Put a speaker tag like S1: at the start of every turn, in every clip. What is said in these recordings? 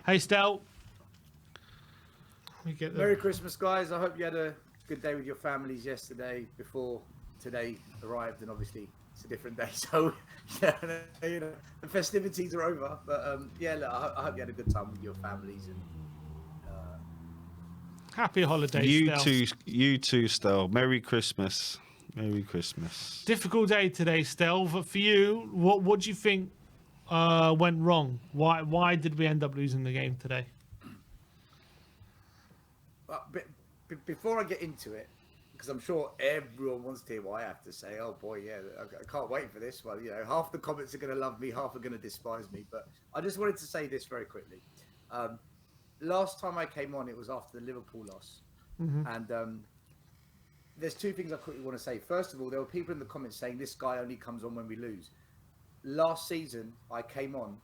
S1: Hey, Stel.
S2: Merry Christmas, guys. I hope you had a good day with your families yesterday before today arrived, and obviously it's a different day. So, yeah, you know, the festivities are over. But yeah, look, I hope you had a good time with your families and.
S1: Happy holidays,
S3: You too, Stel. Merry Christmas. Merry Christmas.
S1: Difficult day today, Stel. But for you, what do you think went wrong? Why did we end up losing the game today?
S2: Before I get into it, because I'm sure everyone wants to hear what I have to say. Oh boy, yeah, I can't wait for this one. You know, half the comments are going to love me, half are going to despise me. But I just wanted to say this very quickly. Last time I came on, it was after the Liverpool loss, and there's two things I quickly want to say. First of all, there were people in the comments saying this guy only comes on when we lose. Last season, I came on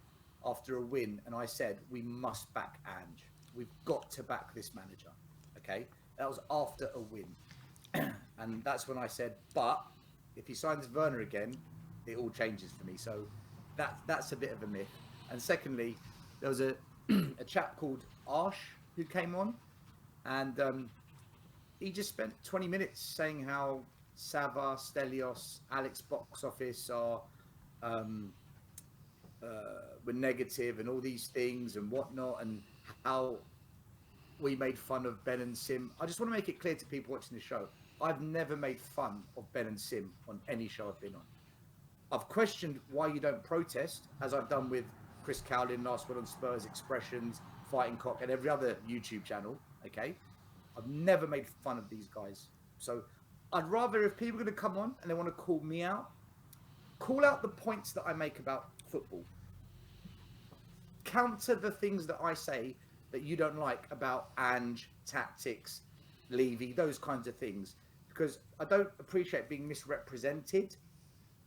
S2: after a win, and I said we must back Ange. We've got to back this manager. Okay, that was after a win, and that's when I said, but if he signs Werner again, it all changes for me. So that's a bit of a myth. And secondly, there was a chap called Arsh who came on, and he just spent 20 minutes saying how Sava, Stelios, Alex Box Office are were negative and all these things and whatnot, and how we made fun of Ben and Sim. I just want to make it clear to people watching the show, I've never made fun of Ben and Sim on any show I've been on. I've questioned why you don't protest, as I've done with Chris Cowlin, Last Word on Spurs, Expressions, Fighting Cock, and every other YouTube channel, okay? I've never made fun of these guys. So I'd rather, if people are going to come on and they want to call me out, call out the points that I make about football. Counter the things that I say that you don't like about Ange, tactics, Levy, those kinds of things. Because I don't appreciate being misrepresented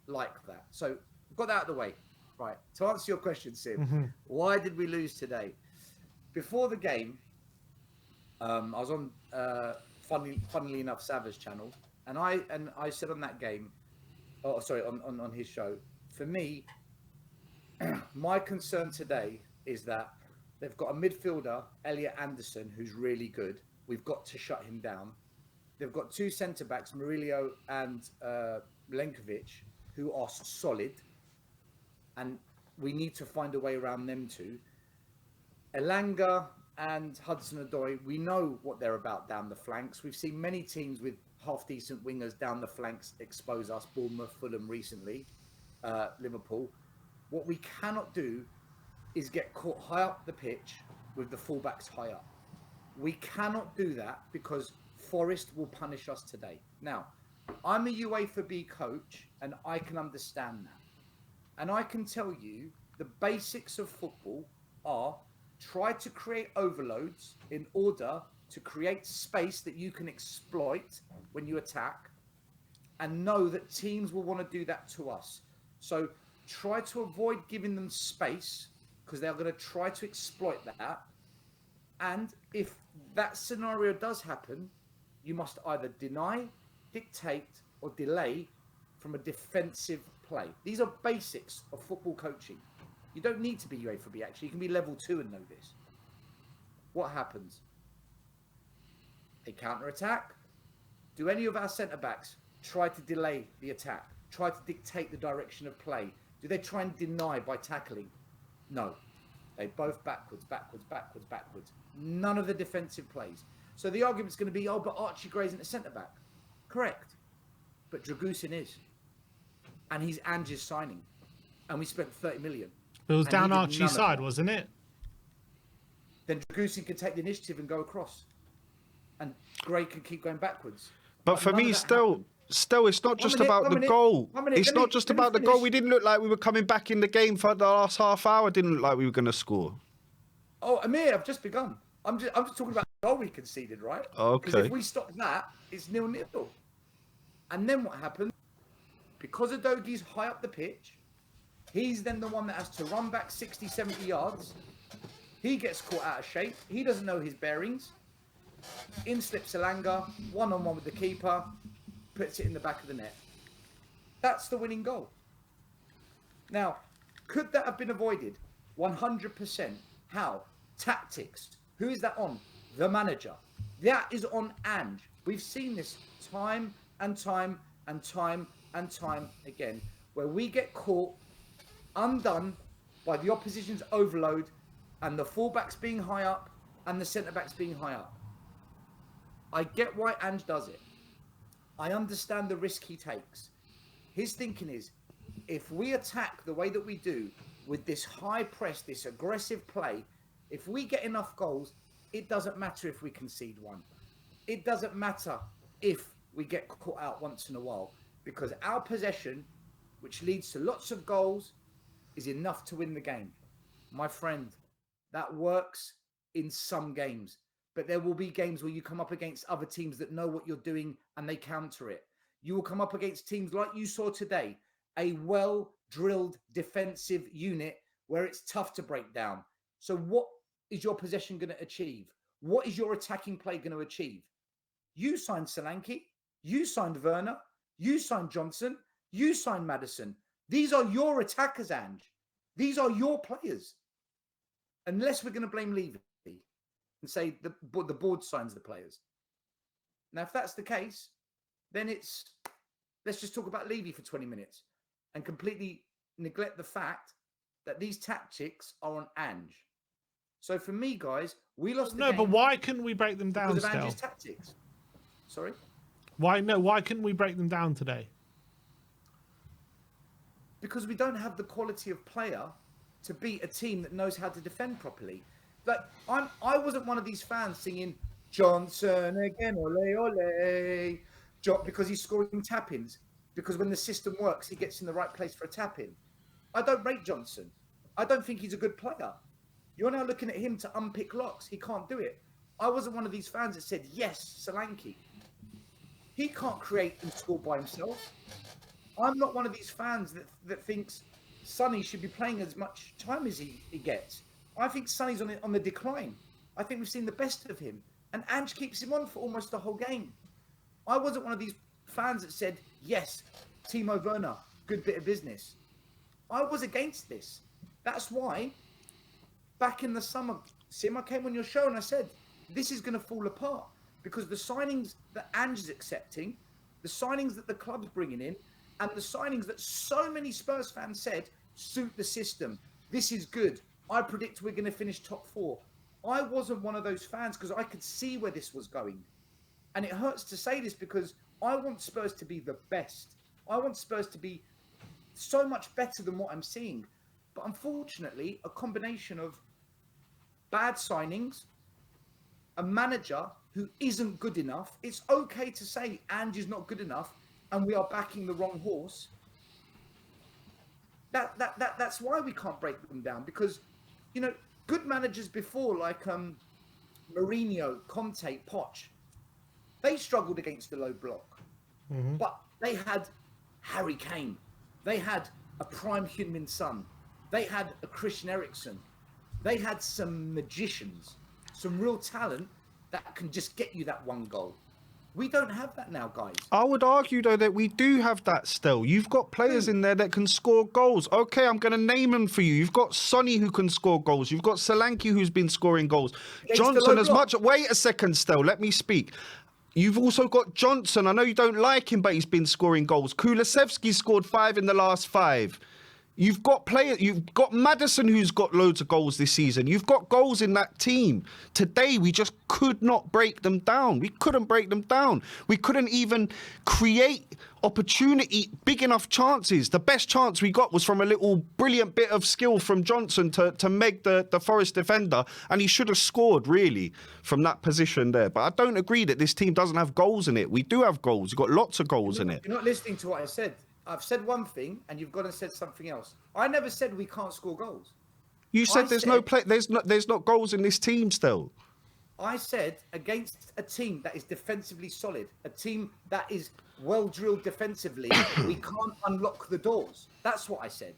S2: like that. So got that out of the way. Right, to answer your question, Sim, why did we lose today? Before the game, I was on, funnily enough, Sava's channel, and I said on that game, on his show, for me, my concern today is that they've got a midfielder, Elliot Anderson, who's really good. We've got to shut him down. They've got two centre-backs, Murillo and Milenkovic, who are solid, and we need to find a way around them too. Elanga and Hudson-Odoi, we know what they're about down the flanks. We've seen many teams with half-decent wingers down the flanks expose us, Bournemouth, Fulham recently, Liverpool. What we cannot do is get caught high up the pitch with the fullbacks high up. We cannot do that because Forest will punish us today. Now, I'm a UEFA B coach and I can understand that. And I can tell you the basics of football are try to create overloads in order to create space that you can exploit when you attack, and know that teams will want to do that to us. So try to avoid giving them space because they're going to try to exploit that. And if that scenario does happen, you must either deny, dictate, or delay from a defensive play. These are basics of football coaching. You don't need to be UEFA B, actually. You can be level 2 and know this. What happens? They counter-attack. Do any of our centre-backs try to delay the attack? Try to dictate the direction of play? Do they try and deny by tackling? No. They both backwards, backwards, backwards, backwards. None of the defensive plays. So the argument's going to be, oh, but Archie Gray isn't a centre-back. Correct. But Dragusin is. And he's Ange's signing. And we spent 30 million.
S1: It was down Archie's side, wasn't it?
S2: Then Dragusin can take the initiative and go across. And Gray can keep going backwards.
S3: But for me, still, it's not just about the goal. It's not just about the goal. We didn't look like we were coming back in the game for the last half hour. Didn't look like we were going to score.
S2: Oh, Amir, I've just begun. I'm just talking about the goal we conceded, right?
S3: Okay.
S2: Because if we stop that, it's 0-0. And then what happens? Because Udogi's high up the pitch, he's then the one that has to run back 60, 70 yards. He gets caught out of shape. He doesn't know his bearings. In slips Elanga, one-on-one with the keeper, puts it in the back of the net. That's the winning goal. Now, could that have been avoided? 100%. How? Tactics. Who is that on? The manager. That is on Ange. We've seen this time and time and time and time again, where we get caught undone by the opposition's overload and the fullbacks being high up and the centre-backs being high up. I get why Ange does it. I understand the risk he takes. His thinking is, if we attack the way that we do with this high press, this aggressive play, if we get enough goals, it doesn't matter if we concede one. It doesn't matter if we get caught out once in a while, because our possession, which leads to lots of goals, is enough to win the game. My friend, that works in some games, but there will be games where you come up against other teams that know what you're doing and they counter it. You will come up against teams like you saw today, a well-drilled defensive unit where it's tough to break down. So what is your possession going to achieve? What is your attacking play going to achieve? You signed Solanke, you signed Werner, you signed Johnson, you signed Maddison. These are your attackers, Ange. These are your players. Unless we're going to blame Levy and say the board signs the players. Now, if that's the case, then let's just talk about Levy for 20 minutes and completely neglect the fact that these tactics are on Ange. So for me, guys, we lost the game.
S1: No, but why couldn't we break them down
S2: because of
S1: still?
S2: Ange's tactics. Sorry?
S1: Why couldn't we break them down today?
S2: Because we don't have the quality of player to beat a team that knows how to defend properly. Like I wasn't one of these fans singing Johnson again, ole ole, because he's scoring tap-ins. Because when the system works, he gets in the right place for a tap-in. I don't rate Johnson. I don't think he's a good player. You're now looking at him to unpick locks. He can't do it. I wasn't one of these fans that said, yes, Solanke. He can't create and score by himself. I'm not one of these fans that thinks Sonny should be playing as much time as he gets. I think Sonny's on the decline. I think we've seen the best of him. And Ange keeps him on for almost the whole game. I wasn't one of these fans that said, yes, Timo Werner, good bit of business. I was against this. That's why back in the summer, Sim, I came on your show and I said, this is going to fall apart because the signings that Ange is accepting, the signings that the club's bringing in, and the signings that so many Spurs fans said suit the system. This is good. I predict we're going to finish top 4. I wasn't one of those fans because I could see where this was going. And it hurts to say this because I want Spurs to be the best. I want Spurs to be so much better than what I'm seeing. But unfortunately, a combination of bad signings, a manager who isn't good enough. It's okay to say Ange is not good enough and we are backing the wrong horse. That's why we can't break them down because, you know, good managers before like Mourinho, Conte, Poch, they struggled against the low block. Mm-hmm. But they had Harry Kane. They had a prime Heung-min Son. They had a Christian Eriksen. They had some magicians, some real talent that can just get you that one goal. We don't have that now, guys.
S3: I would argue, though, that we do have that still. You've got players in there that can score goals. Okay, I'm going to name them for you. You've got Sonny who can score goals. You've got Solanke who's been scoring goals. Johnson, as much... Wait a second, still. Let me speak. You've also got Johnson. I know you don't like him, but he's been scoring goals. Kulusevski scored 5 in the last 5. You've got players. You've got Maddison, who's got loads of goals this season. You've got goals in that team. Today, we just could not break them down. We couldn't break them down. We couldn't even create opportunity, big enough chances. The best chance we got was from a little brilliant bit of skill from Johnson to Meg, the Forest defender, and he should have scored, really, from that position there. But I don't agree that this team doesn't have goals in it. We do have goals. We've got lots of goals in it.
S2: You're not listening to what I said. I've said one thing, and you've gone and said something else. I never said we can't score goals.
S3: You said there's not goals in this team still.
S2: I said against a team that is defensively solid, a team that is well drilled defensively, we can't unlock the doors. That's what I said.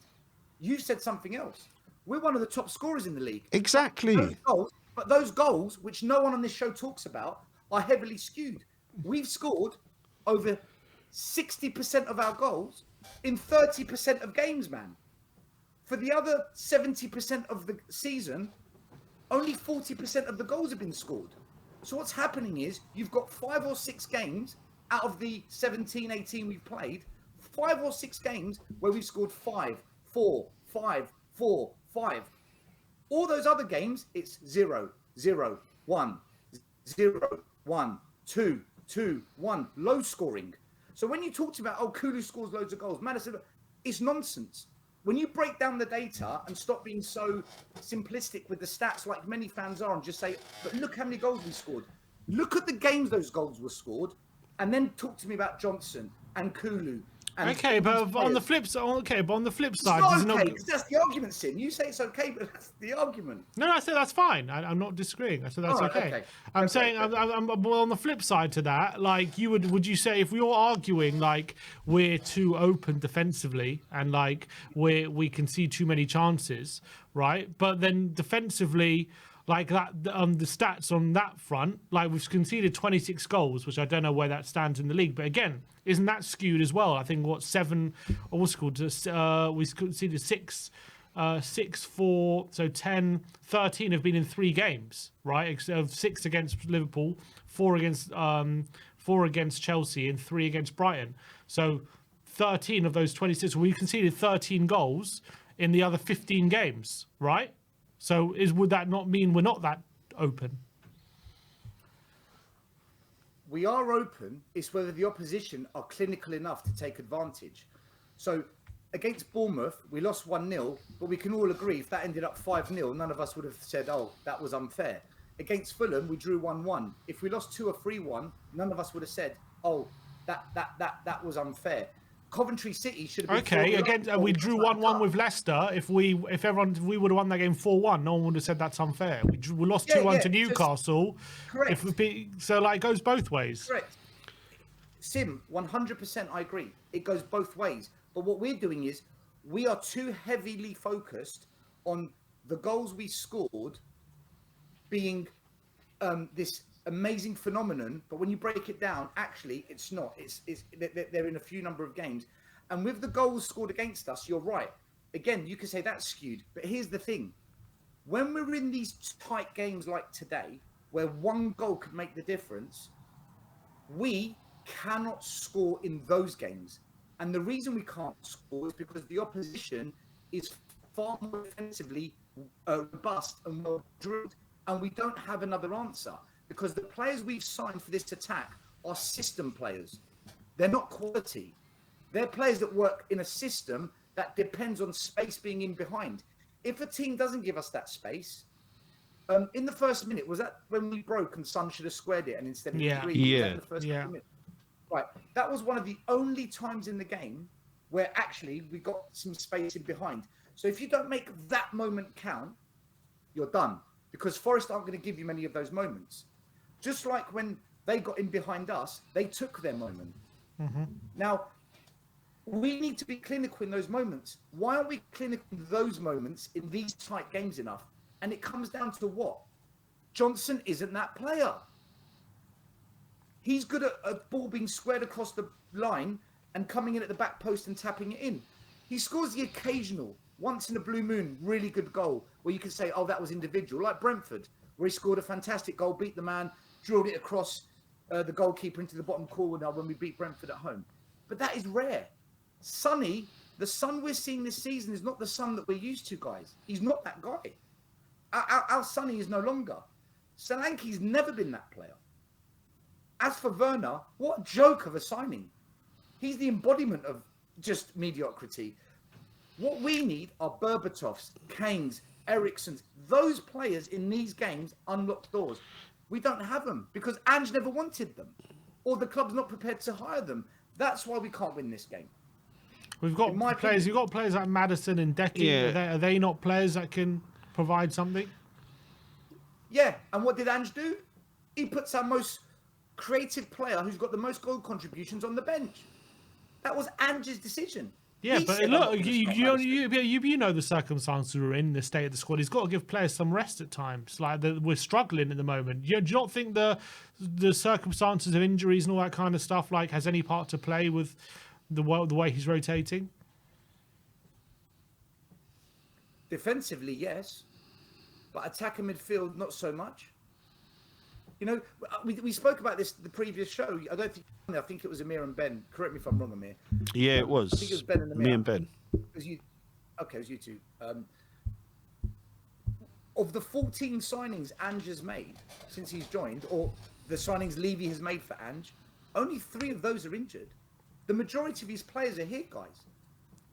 S2: You said something else. We're one of the top scorers in the league.
S3: Exactly.
S2: But those goals, which no one on this show talks about, are heavily skewed. We've scored over 60% of our goals in 30% of games, man. For the other 70% of the season, only 40% of the goals have been scored. So what's happening is you've got 5 or 6 games out of the 17, 18 we've played, 5 or 6 games where we've scored 5, 4, 5, 4, 5. All those other games, it's 0, 0, 1, 0, 1, 2, 2, 1, low scoring. So when you talked about, oh, Kulu scores loads of goals, Madison, it's nonsense. When you break down the data and stop being so simplistic with the stats like many fans are and just say, but look how many goals we scored. Look at the games those goals were scored and then talk to me about Johnson and Kulu. And
S1: okay, but on the flip side,
S2: it's not okay, because that's the argument, Sim. You say it's okay, but that's the argument.
S1: No, I said that's fine. I'm not disagreeing. I said that's okay. I'm saying I'm well, on the flip side to that, like would you say if we were arguing like we're too open defensively and like we can see too many chances, right? But then defensively, like that, the stats on that front, like we've conceded 26 goals, which I don't know where that stands in the league. But again, isn't that skewed as well? I think we conceded 6, 4, so 10, 13 have been in 3 games, right? 6 against Liverpool, 4 against Chelsea, and 3 against Brighton. So 13 of those 26, we conceded 13 goals in the other 15 games, right? So would that not mean we're not that open?
S2: We are open. It's whether the opposition are clinical enough to take advantage. So against Bournemouth, we lost 1-0, but we can all agree if that ended up 5-0, none of us would have said, oh, that was unfair. Against Fulham, we drew 1-1. If we lost 2 or 3-1, none of us would have said, oh, that was unfair. Coventry City should have been
S1: okay. Again, we drew 1-1 with Leicester. If we would have won that game 4-1, no one would have said that's unfair. We lost 2-1 to Newcastle.
S2: Correct.
S1: So like it goes both ways.
S2: Correct. Sim, 100%. I agree. It goes both ways. But what we're doing is we are too heavily focused on the goals we scored being this amazing phenomenon, but when you break it down, actually it's not. They're in a few number of games, and with the goals scored against us, you're right. Again, you could say that's skewed, but here's the thing: when we're in these tight games like today, where one goal could make the difference, we cannot score in those games, and the reason we can't score is because the opposition is far more offensively robust and well drilled, and we don't have another answer. Because the players we've signed for this attack are system players. They're not quality. They're players that work in a system that depends on space being in behind. If a team doesn't give us that space, in the first minute, was that when we broke and Son should have squared it and instead of minute? Right. That was one of the only times in the game where actually we got some space in behind. So if you don't make that moment count, you're done. Because Forest aren't going to give you many of those moments. Just like when they got in behind us, they took their moment. Mm-hmm. Now, we need to be clinical in those moments. Why aren't we clinical in those moments in these tight games enough? And it comes down to what? Johnson isn't that player. He's good at a ball being squared across the line and coming in at the back post and tapping it in. He scores the occasional, once in a blue moon, really good goal where you can say, oh, that was individual, like Brentford, where he scored a fantastic goal, beat the man, drilled it across the goalkeeper into the bottom corner when we beat Brentford at home. But that is rare. Sonny, the Son we're seeing this season is not the Son that we're used to, guys. He's not that guy. Our Sonny is no longer. Solanke's never been that player. As for Werner, what a joke of a signing. He's the embodiment of just mediocrity. What we need are Berbatovs, Kanes, Ericssons. Those players in these games unlock doors. We don't have them because Ange never wanted them, or the club's not prepared to hire them. That's why we can't win this game.
S1: We've got players. You've got players like Maddison and Decky.
S3: Yeah.
S1: Are they not players that can provide something?
S2: Yeah. And what did Ange do? He puts our most creative player, who's got the most goal contributions, on the bench. That was Ange's decision.
S1: Yeah, but look, you know the circumstances we're in, the state of the squad. He's got to give players some rest at times. Like we're struggling at the moment. Do you not think the circumstances of injuries and all that kind of stuff like has any part to play with the way he's rotating?
S2: Defensively, yes. but attack and midfield, not so much. You know, we spoke about this the previous show. I think it was Amir and Ben. Correct me if I'm wrong, Amir.
S3: Yeah, it was.
S2: I think it was Ben and Amir.
S3: Me and Ben.
S2: It was you. Okay, it was you two. Of the 14 signings Ange has made since he's joined, or the signings Levy has made for Ange, only 3 of those are injured. The majority of his players are here, guys.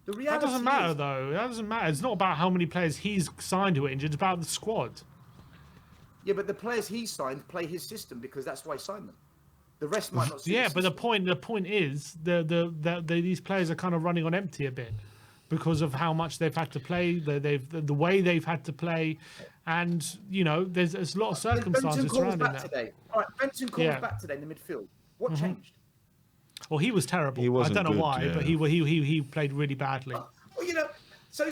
S2: The reality
S1: that doesn't matter, though. That doesn't matter. It's not about how many players he's signed who are injured. It's about the squad.
S2: Yeah, but the players he signed play his system because that's why he signed them. The rest might not.
S1: Yeah, but the point is these players are kind of running on empty a bit because of how much they've had to play, the way they've had to play, and you know, there's a lot of circumstances surrounding that.
S2: Today. All right, Benson calls back today in the midfield. What changed?
S1: Well, he was terrible.
S3: He wasn't
S1: I don't know
S3: good,
S1: why,
S3: yeah.
S1: but he played really badly.
S2: Well, you know, so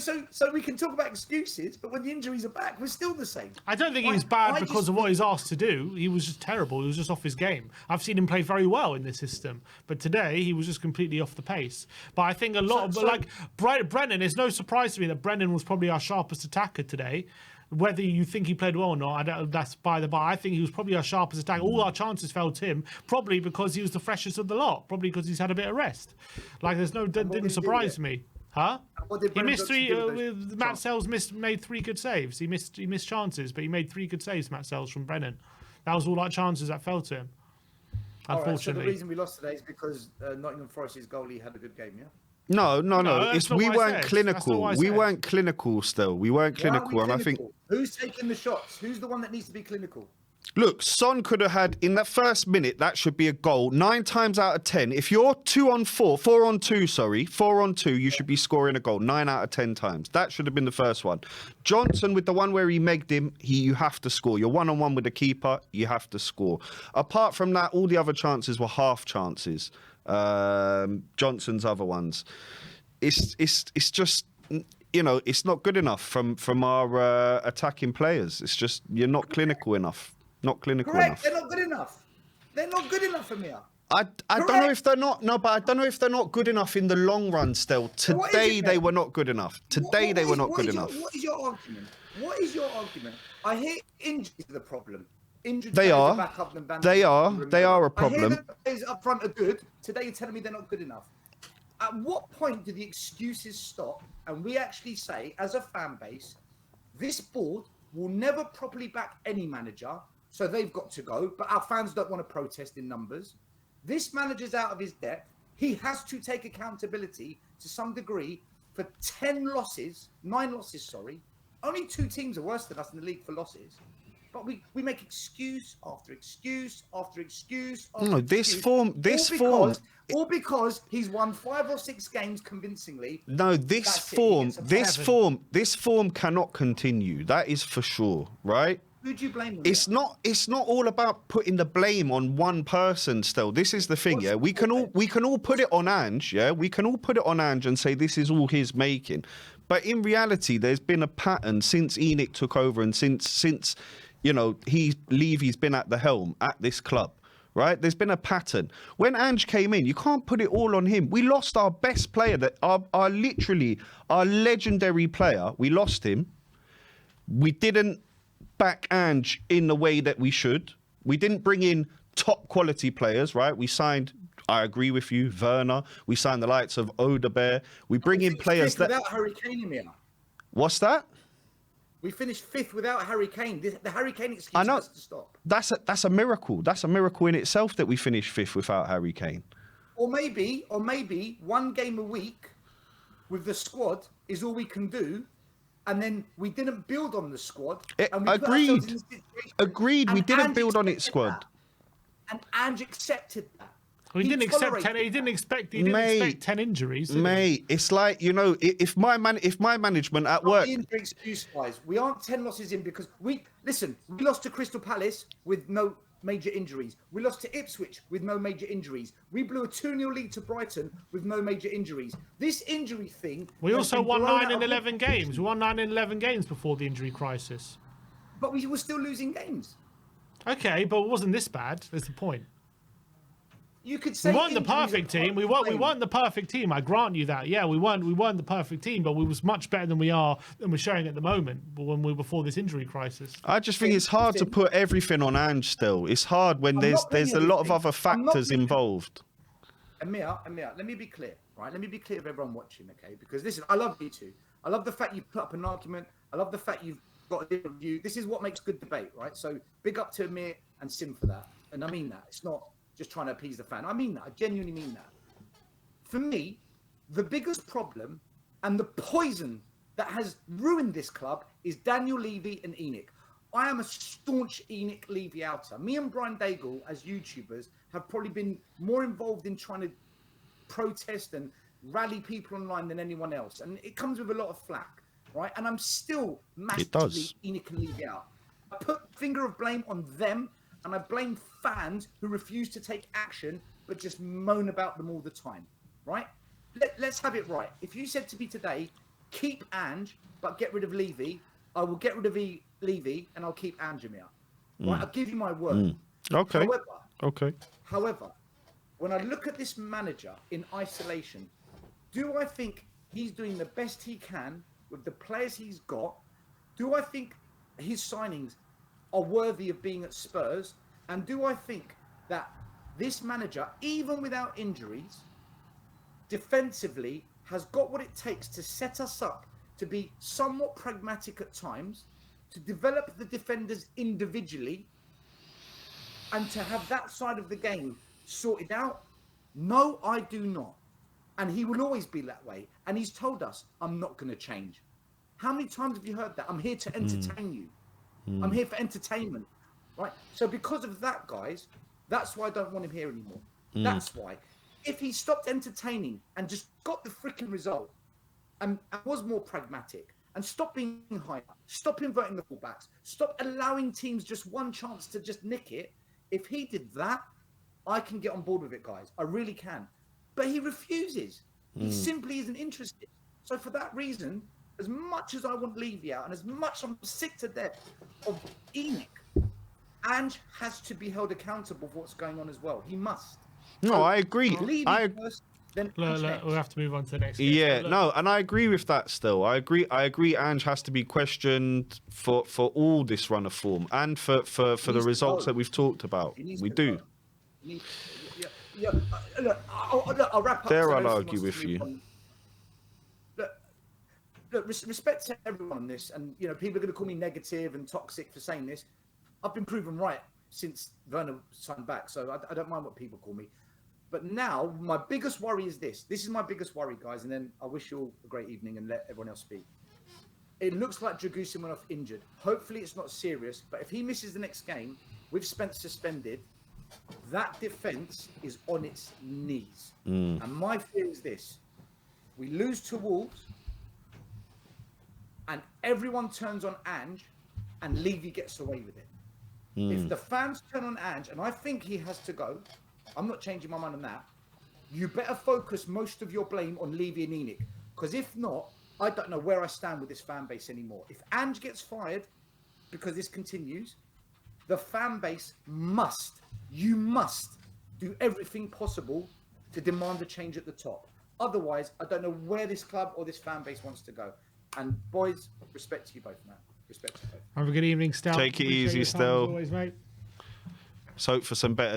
S2: we can talk about excuses, but when the injuries are back, we're still the same.
S1: I don't think he was bad because of what he's asked to do. He was just terrible. He was just off his game. I've seen him play very well in this system, but today he was just completely off the pace. But I think Brennan, it's no surprise to me that Brennan was probably our sharpest attacker today. Whether you think he played well or not, that's by the by. I think he was probably our sharpest attacker. All our chances fell to him, probably because he was the freshest of the lot, probably because he's had a bit of rest. Like, didn't surprise me. Huh? He missed 3. Matt Sells made 3 good saves. He missed chances, but he made 3 good saves. Matt Sells from Brennan. That was all our chances that fell to him. Unfortunately.
S2: Right, so the reason we lost today is because Nottingham Forest's goalie had a good game. Yeah.
S3: No. It's we weren't clinical. We weren't clinical. Still, we weren't clinical, and I think
S2: who's taking the shots? Who's the one that needs to be clinical?
S3: Look, Son could have had, in that first minute, that should be a goal. 9 times out of 10, if you're 4 on 2, you should be scoring a goal 9 out of 10 times. That should have been the first one. Johnson, with the one where he megged him, you have to score. You're 1-on-1 with the keeper, you have to score. Apart from that, all the other chances were half chances. Johnson's other ones. It's just, you know, it's not good enough from our attacking players. It's just, you're not clinical enough. Not clinical enough.
S2: They're not good enough. They're not good enough for me.
S3: I don't know if they're not. No, but I don't know if they're not good enough in the long run. Still, today they were not good enough. Today they were not good enough.
S2: What is your argument? What is your argument? I hear injuries are the problem. Injured
S3: they are. They are. They are a problem.
S2: I hear the players up front are good. Today you're telling me they're not good enough. At what point do the excuses stop and we actually say, as a fan base, this board will never properly back any manager, so they've got to go, but our fans don't want to protest in numbers. This manager's out of his depth. He has to take accountability to some degree for 9 losses, sorry. Only 2 teams are worse than us in the league for losses. But we make excuse after excuse after excuse after excuse. All because he's won 5 or 6 games convincingly.
S3: No, this form cannot continue. That is for sure, right?
S2: Who do you blame?
S3: It's not all about putting the blame on one person. Still, this is the thing. Yeah, we can all put it on Ange. Yeah, we can all put it on Ange and say this is all his making. But in reality, there's been a pattern since Enoch took over and since you know Levy's been at the helm at this club. Right? There's been a pattern. When Ange came in, you can't put it all on him. We lost our best player, our legendary player. We lost him. We didn't back Ange in the way that we should. We didn't bring in top quality players, right? We signed, I agree with you, Werner. We signed the likes of Odebear. We bring in players that...
S2: Without Harry Kane in here.
S3: What's that?
S2: We finished 5th without Harry Kane. The Harry Kane excuse has to stop.
S3: That's a miracle. That's a miracle in itself that we finished 5th without Harry Kane.
S2: Or maybe 1 game a week with the squad is all we can do. And then we didn't build on the squad.
S3: Agreed. We didn't build on its squad.
S2: And Ange accepted that.
S1: Well, he didn't accept 10. He didn't expect 10 injuries.
S3: Mate, it's like, you know, if my management at work.
S2: The injury excuse wise, we aren't 10 losses in because we lost to Crystal Palace with no major injuries. We lost to Ipswich with no major injuries. We blew a 2-0 lead to Brighton with no major injuries. This injury thing...
S1: We also won 9 in 11 games. We won 9 in 11 games before the injury crisis.
S2: But we were still losing games.
S1: Okay, but it wasn't this bad. That's the point.
S2: You could say
S1: we weren't the
S2: injuries
S1: perfect
S2: are
S1: team. We
S2: part of the
S1: weren't the perfect team. I grant you that. Yeah, we weren't the perfect team, but we was much better than we're showing at the moment when we were before this injury crisis.
S3: I just think it's hard to put everything on Ange still. It's hard when there's a lot of other factors involved.
S2: Amir, let me be clear, right? Let me be clear with everyone watching, okay? Because listen, I love you two. I love the fact you put up an argument. I love the fact you've got a different view. This is what makes good debate, right? So big up to Amir and Sim for that. And I mean that. It's not just trying to appease the fan. I mean that. I genuinely mean that. For me, the biggest problem and the poison that has ruined this club is Daniel Levy and ENIC. I am a staunch ENIC Levy outer. Me and Brian Daigle, as YouTubers, have probably been more involved in trying to protest and rally people online than anyone else. And it comes with a lot of flack, right? And I'm still massively ENIC and Levy out. I put finger of blame on them, and I blame fans who refuse to take action but just moan about them all the time, right? Let's have it right. If you said to me today, keep Ange but get rid of Levy, I will get rid of Levy and I'll keep Ange Amir. Right? I'll give you my word.
S3: Okay.
S2: However, when I look at this manager in isolation, do I think he's doing the best he can with the players he's got? Do I think his signings are worthy of being at Spurs? And do I think that this manager, even without injuries, defensively has got what it takes to set us up to be somewhat pragmatic at times, to develop the defenders individually, and to have that side of the game sorted out? No, I do not. And he will always be that way. And he's told us, I'm not going to change. How many times have you heard that? I'm here to entertain you. I'm here for entertainment, right? So because of that, guys, that's why I don't want him here anymore. That's why. If he stopped entertaining and just got the freaking result and was more pragmatic and stopped being high, stop inverting the fullbacks, stop allowing teams just one chance to just nick it, if he did that, I can get on board with it, guys. I really can. But he refuses. He simply isn't interested. So for that reason, as much as I want Levy out and as much I'm sick to death of ENIC, Ange has to be held accountable for what's going on as well. He must.
S3: No, I agree.
S2: First, then
S1: we'll have to move on to the next.
S3: Yeah, no, and I agree with that still. I agree Ange has to be questioned for all this run of form and for the results that we've talked about. We do.
S2: Look, I'll wrap up.
S3: There I'll argue with you.
S2: Look, respect to everyone on this, and people are going to call me negative and toxic for saying this. I've been proven right since Werner signed back, so I don't mind what people call me. But now my biggest worry is this. This is my biggest worry, guys, and then I wish you all a great evening and let everyone else speak. It looks like Dragusin went off injured. Hopefully it's not serious, but if he misses the next game with Spence suspended, that defence is on its knees. And my fear is this. We lose to Wolves and everyone turns on Ange and Levy gets away with it. If the fans turn on Ange, and I think he has to go, I'm not changing my mind on that, you better focus most of your blame on Levy and ENIC. Because if not, I don't know where I stand with this fan base anymore. If Ange gets fired because this continues, the fan base must do everything possible to demand a change at the top. Otherwise, I don't know where this club or this fan base wants to go. And boys, respect to you both, man. Respect to you both.
S1: Have a good evening, Stel.
S3: Take it easy, Stel.
S1: Always, mate.
S3: Let's hope for some better